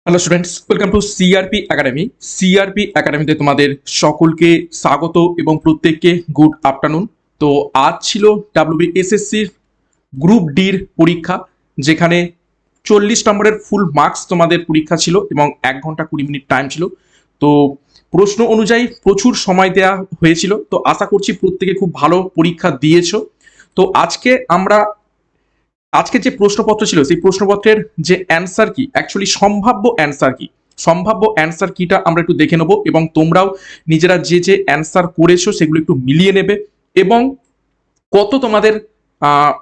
Hello students, welcome to CRP academy. CRP একাডেমিতে তোমাদের সকলকে স্বাগত এবং প্রত্যেককে গুড আফটারনুন। তো আজ ছিল ডাব্লিউবিএসএসসির গ্রুপ ডির পরীক্ষা, যেখানে 40 নম্বরের ফুল মার্কস তোমাদের পরীক্ষা ছিল এবং 1 ঘন্টা 20 মিনিট টাইম ছিল। তো প্রশ্ন অনুযায়ী প্রচুর সময় দেওয়া হয়েছিল। তো আশা করছি প্রত্যেকে খুব ভালো পরীক্ষা দিয়েছো। তো আজকে যে প্রশ্নপত্র ছিল সেই প্রশ্নপত্রের যে অ্যান্সার কি, অ্যাকচুয়ালি সম্ভাব্য অ্যান্সার কিটা আমরা একটু দেখে নেবো এবং তোমরাও নিজেরা যে অ্যান্সার করেছো সেগুলো একটু মিলিয়ে নেবে এবং কত তোমাদের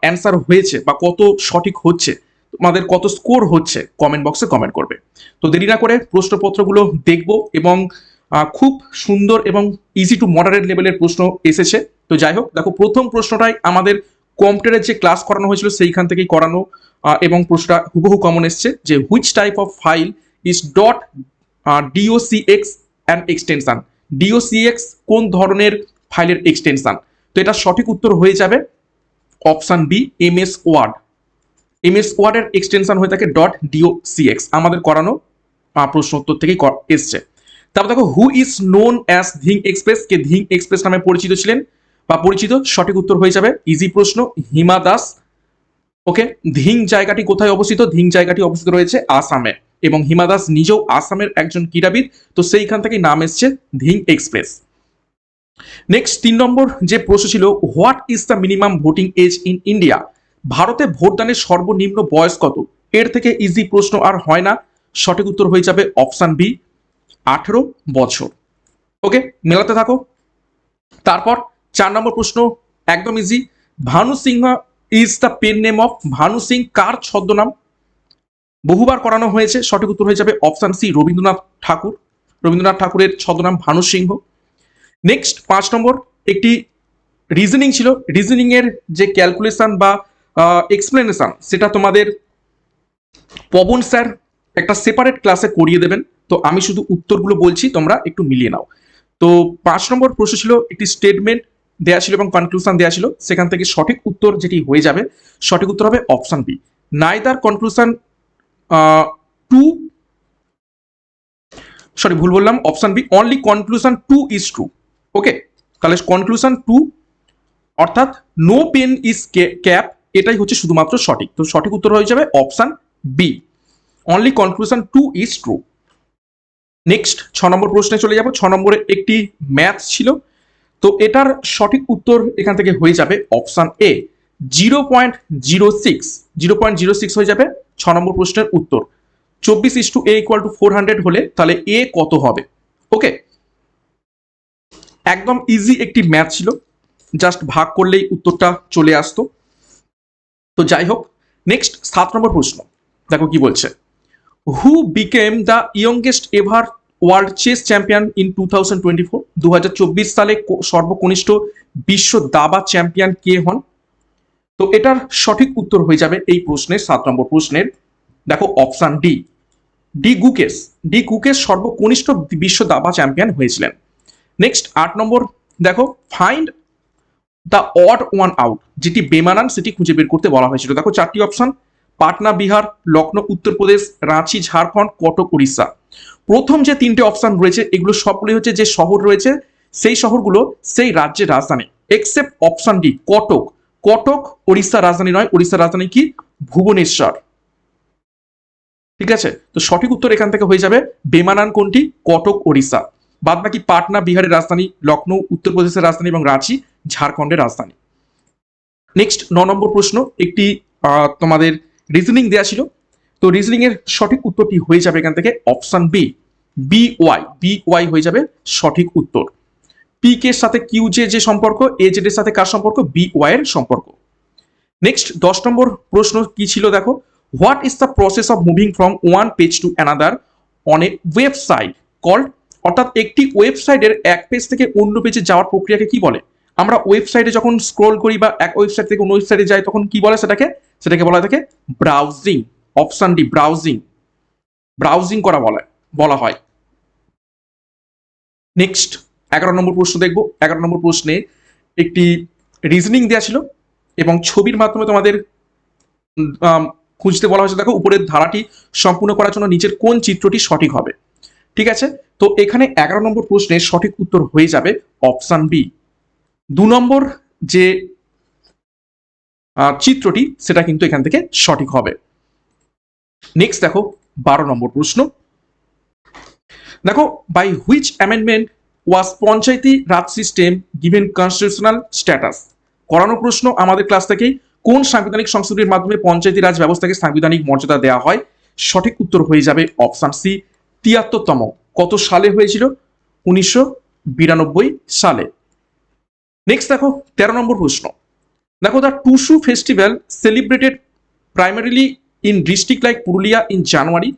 অ্যান্সার হয়েছে বা কত সঠিক হচ্ছে, তোমাদের কত স্কোর হচ্ছে কমেন্ট বক্সে কমেন্ট করবে। তো দেরি না করে প্রশ্নপত্রগুলো দেখবো এবং খুব সুন্দর এবং ইজি টু মডারেট লেভেলের প্রশ্ন এসেছে। তো যাই হোক, দেখো প্রথম প্রশ্নটাই আমাদের কম্পিউটারের যে ক্লাস করানো হয়েছিল সেইখান থেকেই করানো এবং প্রশ্নটা হুবহু কমন এসছে যে which type of file is dot DOCX and extension. DOCX কোন ধরনের ফাইলের এক্সটেনশন? তো এটা সঠিক উত্তর হয়ে যাবে option B, MS Word. MS ওয়ার্ডের এক্সটেনশন হয়ে থাকে ডট ডিওসিএক্স, আমাদের করানো প্রশ্ন উত্তর থেকেই এসছে। তারপর দেখো, who is known as Dhing express, K Dhing express নামে পরিচিত ছিলেন বা পরিচিত? সঠিক উত্তর হয়ে যাবে ইজি প্রশ্ন, হিমা দাস। ওকে, ধিং জায়গাটি কোথায় অবস্থিত? ধিং জায়গাটি অবস্থিত রয়েছে আসামে এবং হিমা দাস নিজেও আসামের একজন ক্রীড়াবিদ। তো সেইখান থেকে নাম এসছে ধিং এক্সপ্রেস। নেক্সট 3 নম্বর যে প্রশ্ন ছিল, what is the minimum voting age in India? ভারতে ভোটদানের সর্বনিম্ন বয়স কত? এর থেকে ইজি প্রশ্ন আর হয় না। সঠিক উত্তর হয়ে যাবে অপশন বি, 18 বছর। ওকে, মেলাতে থাকো। তারপর 4 নম্বর প্রশ্ন একদম easy, Bhanu Singha is the pen name of. Bhanu Singh কার ছদ্মনাম? বহুবার করানো হয়েছে, সঠিক উত্তর হয়ে যাবে অপশন সি, রবীন্দ্রনাথ ঠাকুর। রবীন্দ্রনাথ ঠাকুরের ছদ্মনাম ভানু সিংহ। নেক্সট 5 নম্বর একটি রিজনিং ছিল। রিজনিং এর যে ক্যালকুলেশন বা এক্সপ্লেনেশন সেটা তোমাদের পবন স্যার একটা সেপারেট ক্লাসে করিয়ে দেবেন। তো আমি শুধু উত্তরগুলো বলছি, তোমরা একটু মিলিয়ে নাও। তো 5 নম্বর প্রশ্ন ছিল, একটি স্টেটমেন্ট দেওয়া ছিল এবং কনক্লুশন দেওয়া ছিল, সেখান থেকে সঠিক উত্তর যেটি হয়ে যাবে, সঠিক উত্তর হবে option B, neither conclusion two, sorry ভুল বললাম, option B, only conclusion two is true. Okay, তাহলে কনক্লুশন টু অর্থাৎ নো পেন ইজ ক্যাপ, এটাই হচ্ছে শুধুমাত্র সঠিক। তো সঠিক উত্তর হয়ে যাবে option B, only conclusion two is true. Next 6 নম্বর প্রশ্নে চলে যাব। 6 নম্বরে একটি ম্যাথ ছিল। তো এটার সঠিক উত্তর এখান থেকে হয়ে যাবে অপশন এ, 0.06। 0.06 হয়ে যাবে 6 নম্বর প্রশ্নের উত্তর। 24:a = 400 হলে তাহলে এ কত হবে? ওকে, একদম ইজি একটি ম্যাথ ছিল, জাস্ট ভাগ করলেই উত্তরটা চলে আসতো। তো যাই হোক, নেক্সট 7 নম্বর প্রশ্ন দেখো কি বলছে, who became the youngest ever world chess champion in 2024। 2024 সালে সর্বকনিষ্ঠ বিশ্ব দাবা চ্যাম্পিয়ন কে হন? তো এটার সঠিক উত্তর হয়ে যাবে এই প্রশ্নের 7 নম্বর প্রশ্নের, দেখো option D, D Gukesh. D Gukesh সর্বকনিষ্ঠ বিশ্ব দাবা চ্যাম্পিয়ন হয়েছিলেন। নেক্সট 8 নম্বর দেখো, find the odd one out, যেটি বেমানান সেটি খুঁজে বের করতে বলা হয়েছিল। দেখো 4টি অপশন, পাটনা বিহার, লখনৌ উত্তরপ্রদেশ, রাঁচি ঝাড়খণ্ড, কটক উড়িষ্যা। প্রথম যে 3টে অপশন রয়েছে এগুলো সবগুলোই হচ্ছে যে শহর রয়েছে সেই শহরগুলো সেই রাজ্যের রাজধানী, except option D Cuttack. Cuttack উড়িষ্যার রাজধানী নয়, উড়িষ্যার রাজধানী কি? ভুবনেশ্বর। ঠিক আছে, তো সঠিক উত্তর এখান থেকে হয়ে যাবে বেমানান কোনটি? কটক উড়িষ্যা। বাদ বাকি পাটনা বিহারের রাজধানী, লখনৌ উত্তরপ্রদেশের রাজধানী এবং রাঁচি ঝাড়খণ্ডের রাজধানী। নেক্সট 9 নম্বর প্রশ্ন একটি তোমাদের রিজনিং দেওয়া ছিল। তো রিজনিং এর সঠিক উত্তরটি হয়ে যাবে এখান থেকে option B, B Y. B Y হয়ে যাবে সঠিক উত্তর। পি কে এর সাথে কিউ যে সম্পর্ক, এ জেড এর সাথে কার সম্পর্ক? বি ওয়াই এর সম্পর্ক। নেক্সট 10 নম্বর প্রশ্ন কি ছিল দেখো, what is the process of moving from one page to another on a website called? অর্থাৎ একটি ওয়েবসাইটের এক পেজ থেকে অন্য পেজে যাওয়ার প্রক্রিয়াকে কি বলে? আমরা ওয়েবসাইটে যখন স্ক্রল করি বা এক ওয়েবসাইট থেকে অন্য ওয়েবসাইটে যাই তখন কি বলে সেটাকে? সেটাকে বলা থাকে browsing. Option D, browsing. Browsing করা বলা হয়। নেক্সট 11 নম্বর প্রশ্ন দেখব। 11 নম্বর প্রশ্নে একটি রিজনিং দেওয়া ছিল এবং ছবির মাধ্যমে তোমাদের খুঁজতে বলা হয়েছে। দেখো উপরের ধারাটি সম্পূর্ণ করার জন্য নিচের কোন চিত্রটি সঠিক হবে। ঠিক আছে, তো এখানে 11 নম্বর প্রশ্নের সঠিক উত্তর হয়ে যাবে অপশন বি। 2 নম্বর যে চিত্রটি সেটা কিন্তু এখান থেকে সঠিক হবে। নেক্সট দেখো 12 নম্বর প্রশ্ন। দেখো, by which amendment was panchayati raj system given constitutional status. করানো প্রশ্ন আমাদের ক্লাস থেকেই, কোন সাংবিধানিক সংশোধনীর মাধ্যমে পঞ্চায়েতি রাজ ব্যবস্থাকে সাংবিধানিক মর্যাদা দেওয়া হয়। সঠিক উত্তর হয়ে যাবে অপশন সি 73তম। কত সালে হয়েছিল? 1992 সালে। নেক্সট দেখো 13 নম্বর প্রশ্ন। দেখো, the Tusu festival celebrated primarily in district like Purulia in January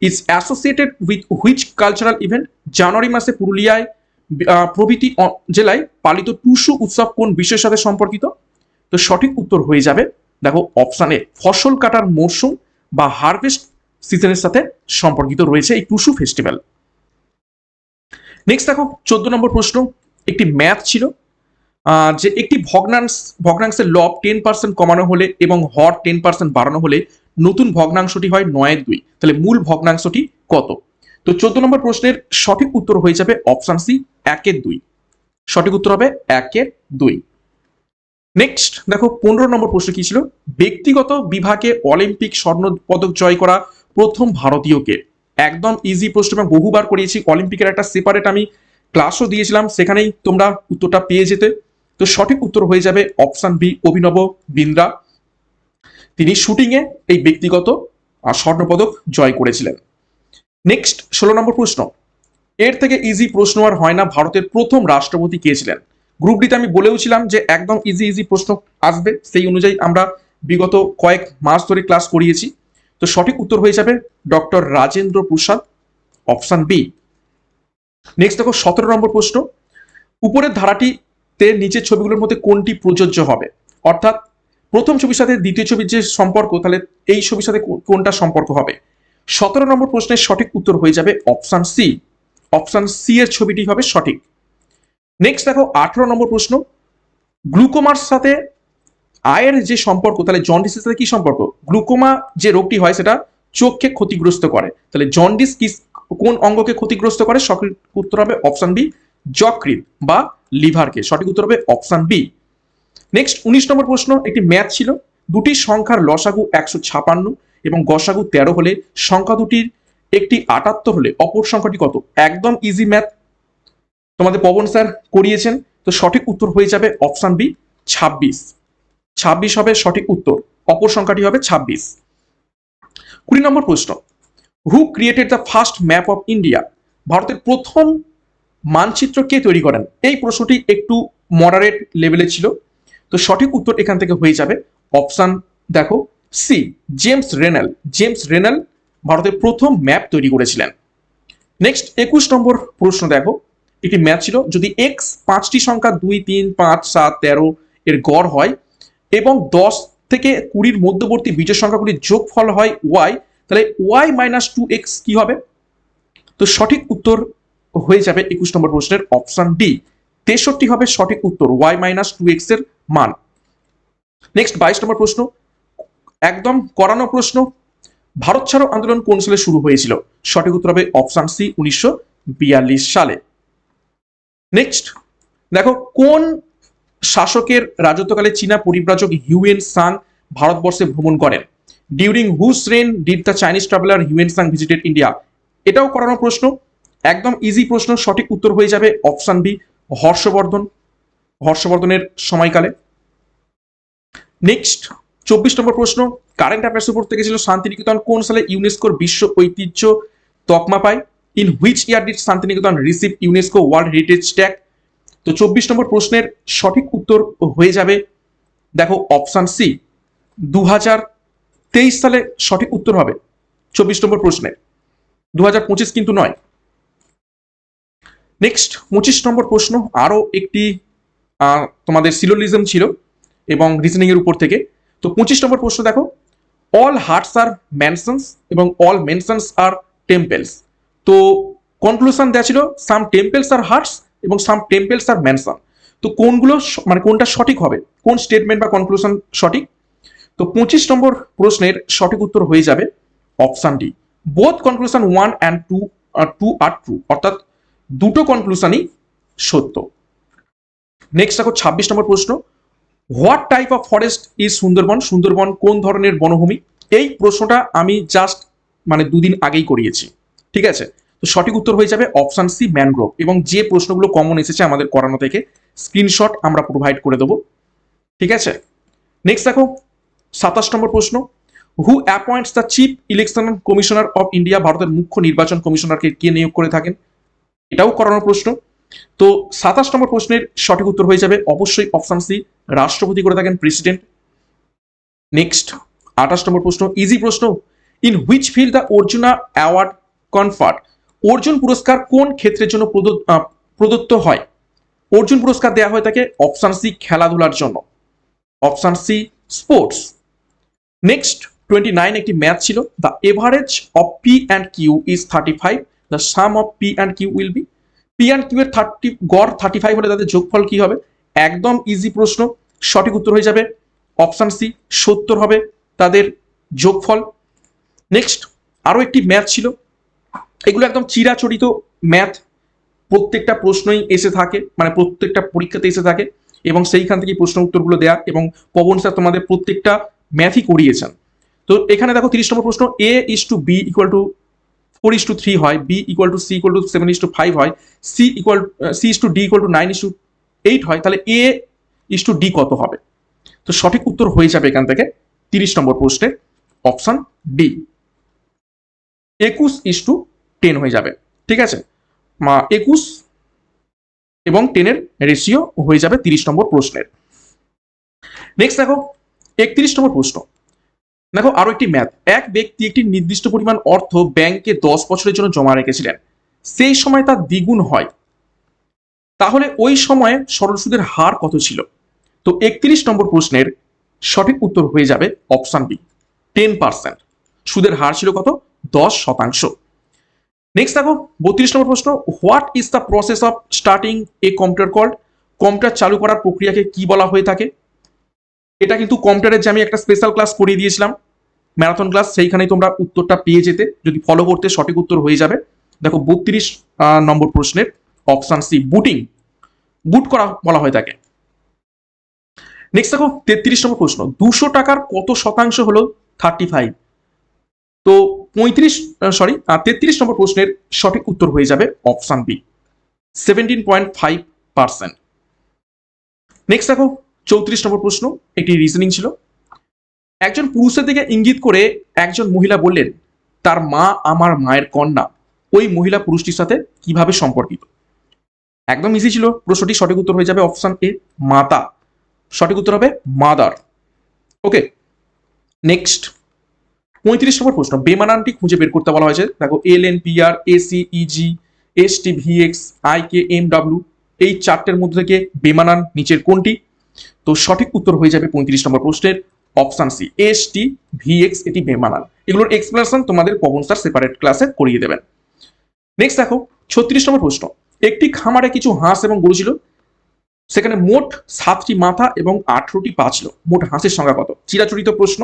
is associated with which cultural event? জানুয়ারি মাসে পুরুলিয়ায় প্রভৃতি জেলায় পালিত টুসু উৎসব কোন বিষয়ের সাথে সম্পর্কিত? তো সঠিক উত্তর হয়ে যাবে দেখো অপশন এ, ফসল কাটার মরশুম বা হারভেস্ট সিজনের সাথে সম্পর্কিত রয়েছে এই টুসু ফেস্টিভ্যাল। নেক্সট দেখো 14 নম্বর প্রশ্ন, একটি ম্যাথ ছিল যে একটি ভগ্নাংশের লব 10% কমানো হলে এবং হর 10% বাড়ানো হলে নতুন ভগ্নাংশটি হয় 9/2। তাহলে মূল ভগ্নাংশটি কত? তো 14 নম্বর প্রশ্নের সঠিক উত্তর হয়ে যাবে অপশন সি 1/2। সঠিক উত্তর হবে 1/2। নেক্সট দেখো 15 নম্বর প্রশ্ন কি ছিল? ব্যক্তিগত বিভাগে অলিম্পিক স্বর্ণ পদক জয় করা প্রথম ভারতীয়কে। একদম ইজি প্রশ্ন এবং বহুবার করিয়েছি, অলিম্পিকের একটা সেপারেট আমি ক্লাসও দিয়েছিলাম, সেখানেই তোমরা উত্তরটা পেয়ে যেতে। তো সঠিক উত্তর হয়ে যাবে অপশন বি অভিনব বিন্দ্রা। তিনি শুটিংয়ে এই ব্যক্তিগত স্বর্ণপদক জয় করেছিলেন। নেক্সট 16 নম্বর প্রশ্ন। এর থেকে ইজি প্রশ্ন আর হয় না, ভারতের প্রথম রাষ্ট্রপতি কে ছিলেন? গ্রুপ ডিতে আমি বলেওছিলাম যে একদম ইজি প্রশ্ন আসবে, সেই অনুযায়ী আমরা বিগত কয়েক মাস ধরে ক্লাস করিয়েছি। তো সঠিক উত্তর হয়ে যাবে doctor Rajendra Prasad, option B. Next দেখো 17 নম্বর প্রশ্ন। উপরের ধারাটিতে নিচের ছবিগুলোর মধ্যে কোনটি প্রযোজ্য হবে? অর্থাৎ প্রথম ছবির সাথে দ্বিতীয় ছবির যে সম্পর্ক, তাহলে এই ছবির সাথে কোনটা সম্পর্ক হবে? 17 নম্বর প্রশ্নের সঠিক উত্তর হয়ে যাবে অপশন সি। অপশন সি এর ছবিটি হবে সঠিক। নেক্সট দেখো 18 নম্বর প্রশ্ন। গ্লুকোমার সাথে আয়ের যে সম্পর্ক, তাহলে জন্ডিসের সাথে কি সম্পর্ক? গ্লুকোমা যে রোগটি হয় সেটা চোখকে ক্ষতিগ্রস্ত করে, তাহলে জন্ডিস কি কোন অঙ্গকে ক্ষতিগ্রস্ত করে? সঠিক উত্তর হবে অপশন বি যকৃৎ বা লিভারকে। সঠিক উত্তর হবে অপশন বি। নেক্সট 19 নম্বর প্রশ্ন, একটি ম্যাথ ছিল। দুটি সংখ্যার লসাগু 156 এবং গসাগু 13 হলে সংখ্যা দুটির একটি 78 হলে অপর সংখ্যাটি কত? একদম ইজি ম্যাথ, তোমাদের পবন স্যার করিয়েছেন। তো সঠিক উত্তর হয়ে যাবে অপশন বি 26। 26 হবে সঠিক উত্তর, অপর সংখ্যাটি হবে 26। 20 নম্বর প্রশ্ন। হু created the first map of India. ভারতের প্রথম মানচিত্র কে তৈরি করেন? এই প্রশ্নটি একটু মডারেট লেভেলে ছিল। তো সঠিক উত্তর এখান থেকে হয়ে যাবে অপশন দেখো সি জেমস রেনেল। জেমস রেনেল ভারতের প্রথম ম্যাপ তৈরি করেছিলেন। নেক্সট 21 নম্বর প্রশ্ন দেখো, একটি ম্যাথ ছিল। যদি এক্স 5টি সংখ্যা 2, 3, 5, 7, 13 এর গড় হয় এবং 10 থেকে 20-র মধ্যবর্তী বিজোড় সংখ্যাগুলির যোগফল হয় ওয়াই, তাহলে ওয়াই মাইনাস 2x কি হবে? তো সঠিক উত্তর হয়ে যাবে 21 নম্বর প্রশ্নের অপশন ডি 63 হবে সঠিক উত্তর, ওয়াই মাইনাস 2x এর মান। নেক্সট 22 নম্বর প্রশ্ন, একদম করানো প্রশ্ন। ভারত ছাড়ো আন্দোলন কোন সালে শুরু হয়েছিল? সঠিক উত্তর হবে অপশন সি 1942 সালে। নেক্সট দেখো, কোন শাসকের রাজত্বকালে চীনা পরিব্রাজক হিউয়েন সাং ভারতবর্ষে ভ্রমণ করেন? During whose reign did the Chinese traveller Hiuen Tsang visited India? এটাও করানো প্রশ্ন, একদম ইজি প্রশ্ন। সঠিক উত্তর হয়ে যাবে অপশন বি হর্ষবর্ধন, হর্ষবর্ধনের সময়কালে। নেক্সট 24 নম্বর প্রশ্ন, কারেন্ট অ্যাফেয়ার্স উপর থেকে ছিল। শান্তিনিকেতন কোন সালে ইউনেস্কোর বিশ্ব ঐতিহ্য তকমা পায়? In which year did Shantiniketan receive UNESCO world heritage tag? তো 24 নম্বর প্রশ্নের সঠিক উত্তর হয়ে যাবে দেখো অপশন সি 2023 সালে সঠিক উত্তর হবে 24 নম্বর প্রশ্নের, 2025 কিন্তু নয়। নেক্সট 25 নম্বর প্রশ্ন, আরো একটি তোমাদের সিলোজিজম ছিল এবং রিজনিং এর উপর থেকে। তো 25 নম্বর প্রশ্ন দেখো, অল হার্টস আর ম্যানসনস এবং অল মেনসনস আর টেম্পেলস। তো কনক্লুশন দেওয়া ছিল সাম টেম্পেলস আর হার্টস এবং সাম টেম্পেলস আর ম্যানসন। তো কোনগুলো মানে কোনটা সঠিক হবে, কোন স্টেটমেন্ট বা কনক্লুশন সঠিক? তো 25 নম্বর প্রশ্নের সঠিক উত্তর হয়ে যাবে option D, both conclusion 1 and 2 are true, অর্থাৎ দুটো কনক্লুশনই সত্য। নেক্সট দেখো 26 নম্বর প্রশ্ন, what type of forest is Sundarban, Sundarban কোন ধরনের বনভূমি? এই প্রশ্নটা আমি জাস্ট মানে দুদিন আগেই করিয়েছি, ঠিক আছে? তো সঠিক উত্তর হয়ে যাবে অপশন সি, ম্যানগ্রোভ। এবং যে প্রশ্নগুলো কমন এসেছে আমাদের করানো থেকে স্ক্রিনশট আমরা প্রোভাইড করে দেবো, ঠিক আছে? নেক্সট দেখো 27 নম্বর প্রশ্ন, who appoints the chief election commissioner of India, ভারতের মুখ্য নির্বাচন কমিশনারকে কে নিয়োগ করে থাকেন? এটাও করানোর প্রশ্ন। তো 27 নম্বর প্রশ্নের সঠিক উত্তর হয়ে যাবে অবশ্যই অপশন সি, রাষ্ট্রপতি করে থাকেন, প্রেসিডেন্ট। নেক্সট 28 নম্বর প্রশ্ন, ইজি প্রশ্ন, in which field the Arjuna award conferred, Arjun পুরস্কার কোন ক্ষেত্রের জন্য প্রদত্ত হয়? অর্জুন পুরস্কার দেওয়া হয়ে থাকে অপশন সি, খেলাধুলার জন্য, অপশন সি স্পোর্টস। নেক্সট 29 একটি ম্যাথ ছিল, the average of P and Q is 35, the sum of P and Q will be, P and Q এর গড় 35 হলে তাদের যোগফল কি হবে? একদম ইজি প্রশ্ন, সঠিক উত্তর হয়ে যাবে অপশন সি, 70 হবে তাদের যোগফল। নেক্সট আরো একটি ম্যাথ ছিল, এগুলো একদম চিরাচরিত ম্যাথ, প্রত্যেকটা প্রশ্নই এসে থাকে, মানে প্রত্যেকটা পরীক্ষাতে এসে থাকে, এবং সেইখান থেকে প্রশ্ন উত্তরগুলো দেয়া, এবং পবন স্যার তোমাদের প্রত্যেকটা ম্যাথই করিয়েছেন। তো এখানে দেখো 30 নম্বর প্রশ্ন, A is to B equal to 4:3 হয়, B equal to C equal to 7:5 হয়, C is to D equal to 9:8 হয়, তাহলে এ ইস টু ডি কত হবে? তো সঠিক উত্তর হয়ে যাবে এখান থেকে 30 নম্বর প্রশ্নের অপশন ডি, 21:10 হয়ে যাবে, ঠিক আছে? 21 এবং 10 রেশিও হয়ে যাবে 30 নম্বর প্রশ্নের। নেক্সট দেখো 31 নম্বর প্রশ্ন, দেখো আরো একটি ম্যাথ, এক ব্যক্তি একটি নির্দিষ্ট পরিমাণ অর্থ ব্যাংকে 10 বছরের জন্য জমা রেখেছিলেন, সেই সময় তার দ্বিগুণ হয়, তাহলে ওই সময়ে সরল সুদের হার কত ছিল? তো 31 নম্বর প্রশ্নের সঠিক উত্তর হয়ে যাবে অপশন বি, 10%। সুদের হার ছিল কত? 10%। নেক্সট দেখো 32 নম্বর প্রশ্ন, what is the process of starting a computer called, computer চালু করার প্রক্রিয়াকে কি বলা হয়ে থাকে? এটা কিন্তু কম্পিউটারের যে আমি একটা স্পেশাল ক্লাস করিয়ে দিয়েছিলাম, ম্যারাথন ক্লাস, সেইখানেই তোমরা উত্তরটা পেয়ে যেতে, যদি ফলো করতে সঠিক উত্তর হয়ে যাবে। দেখো 32 নম্বর প্রশ্নের অপশন সি, বুটিং, বুট করা বলা হয়ে থাকে। নেক্সট দেখো 33 নম্বর প্রশ্ন, 200 টাকার কত শতাংশ হলো 35? তো 33 নম্বর প্রশ্নের সঠিক উত্তর হয়ে যাবে অপশন বি, 17.5%। নেক্সট দেখো 34 নম্বর প্রশ্ন, একটি রিজনিং ছিল, একজন পুরুষের দিকে ইঙ্গিত করে একজন মহিলা বললেন, তার মা আমার মায়ের কন্যা, ওই মহিলা পুরুষটির সাথে কিভাবে সম্পর্কিত? একদম ইজি ছিল প্রশ্নটি, সঠিক উত্তর হয়ে যাবে অপশন এ, মাতা, সঠিক উত্তর হবে মাদার। ওকে, নেক্সট 35 নম্বর প্রশ্ন, বেমানানটি খুঁজে বের করতে বলা হয়েছে। দেখো L N P R AC EG S T V X I K M W, এই চারটের মধ্যে থেকে বেমানান নিচের কোনটি? তো সঠিক উত্তর হয়ে যাবে 35 নম্বর প্রশ্নের option C, S T V X, এটি বেমানান। এগুলোর এক্সপ্লেনেশন তোমাদের পবন স্যার সেপারেট ক্লাসে করিয়ে দেবেন। নেক্সট দেখো 36 নম্বর প্রশ্ন, একটি খামারে কিছু হাঁস এবং গরু ছিল, সেখানে মোট 7টি মাথা এবং 18টি পা ছিল, মোট হাঁসের সংখ্যা কত? চিরাচরিত প্রশ্ন,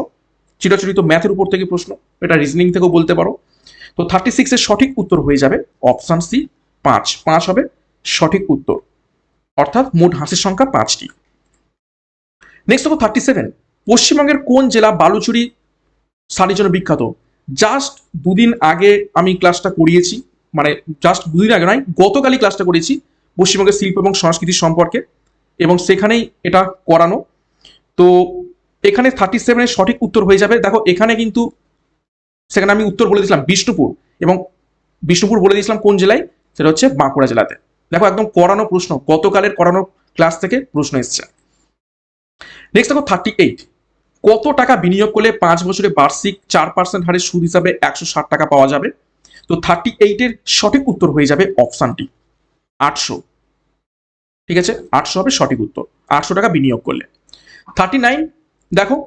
চিরাচরিত ম্যাথের উপর থেকে প্রশ্ন, এটা রিজনিং থেকেও বলতে পারো। তো 36 এর সঠিক উত্তর হয়ে যাবে অপশন সি, 5 হবে সঠিক উত্তর, অর্থাৎ মোট হাঁসের সংখ্যা 5টি। নেক্সট দেখো 37, পশ্চিমবঙ্গের কোন জেলা বালুচুরি শাড়ির জন্য বিখ্যাত? জাস্ট দুদিন আগে আমি ক্লাসটা করিয়েছি, মানে জাস্ট দুদিন আগে নয়, গতকালই ক্লাসটা করেছি পশ্চিমবঙ্গের শিল্প এবং সংস্কৃতি সম্পর্কে, এবং সেখানেই এটা করানো। তো এখানে 37 এর সঠিক উত্তর হয়ে যাবে, দেখো এখানে কিন্তু সেখানে আমি উত্তর বলে দিয়েছিলাম বিষ্ণুপুর, এবং বিষ্ণুপুর বলে দিয়েছিলাম কোন জেলায়, সেটা হচ্ছে বাঁকুড়া জেলাতে। দেখো একদম করানো প্রশ্ন, গতকালের করানো ক্লাস থেকে প্রশ্ন এসছে। নেক্সট দেখো 38, কত টাকা বিনিয়োগ করলে 5 বছরে বার্ষিক 4% হারে সুদ হিসাবে 160 টাকা পাওয়া যাবে? তো 38 এর সঠিক উত্তর হয়ে যাবে অপশনটি 800, ঠিক আছে? 800 হবে সঠিক উত্তর, 800 টাকা বিনিয়োগ করলে। 39, দেখো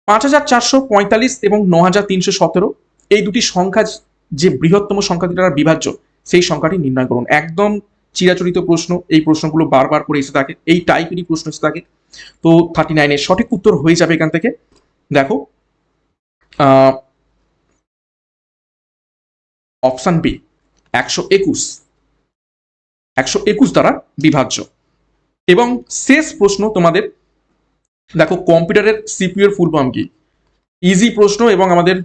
5445 এবং 9317, এই দুটি সংখ্যা যে বৃহত্তম সংখ্যা দ্বারা বিভাজ্য, সেই সংখ্যাটি নির্ণয় করুন। একদম চিরাচরিত প্রশ্ন, এই প্রশ্নগুলো বারবার করে এসে থাকে, এই টাইপেরই প্রশ্ন এসে থাকে। তো 39 এর সঠিক উত্তর হয়ে যাবে এখান থেকে, দেখো অপশন বি 121, 121 দ্বারা বিভাজ্য। এবং শেষ প্রশ্ন তোমাদের, দেখো কম্পিউটারের সিপিইউ এর ফুল ফর্ম কি? ইজি প্রশ্ন এবং আমাদের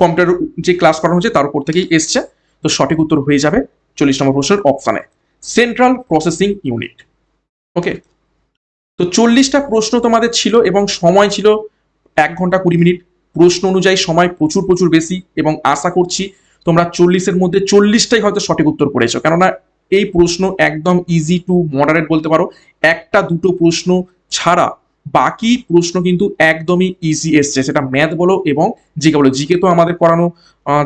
কম্পিউটার যে ক্লাস করানো হচ্ছে তার উপর থেকেই এসছে। তো সঠিক উত্তর হয়ে যাবে 40 নম্বর প্রশ্নের অপশানে সেন্ট্রাল প্রসেসিং ইউনিট। ওকে, তো 40টা প্রশ্ন তোমাদের ছিল এবং সময় ছিল 1 ঘন্টা 20 মিনিট। প্রশ্ন অনুযায়ী সময় প্রচুর প্রচুর বেশি এবং আশা করছি তোমরা 40-এর মধ্যে 40টাই হয়তো সঠিক উত্তর করেছো, কেননা এই প্রশ্ন একদম ইজি টু মডারেট বলতে পারো। একটা দুটো প্রশ্ন ছাড়া বাকি প্রশ্ন কিন্তু একদমই ইজি এসছে, সেটা ম্যাথ বলো এবং জিকে বলো। জিকে তো আমাদের করানো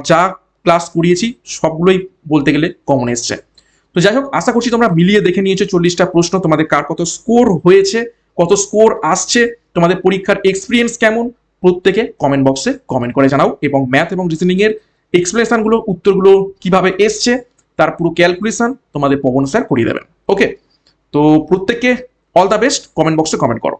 যা ক্লাস করিয়েছি সবগুলোই বলতে গেলে কমন এসছে। তো যাই হোক, আশা করছি তোমরা মিলিয়ে দেখে নিয়েছো 40টা প্রশ্ন, তোমাদের কার কত স্কোর হয়েছে, কত স্কোর আসছে, তোমাদের পরীক্ষার এক্সপিরিয়েন্স কেমন, প্রত্যেকে কমেন্ট বক্সে কমেন্ট করে জানাও। এবং ম্যাথ এবং রিজনিং এর এক্সপ্লেনেশনগুলো, উত্তরগুলো কিভাবে এসছে তার পুরো ক্যালকুলেশন তোমাদের পবন স্যার করিয়ে দেবেন। ওকে, তো প্রত্যেককে অল দ্য বেস্ট, কমেন্ট বক্সে কমেন্ট করো।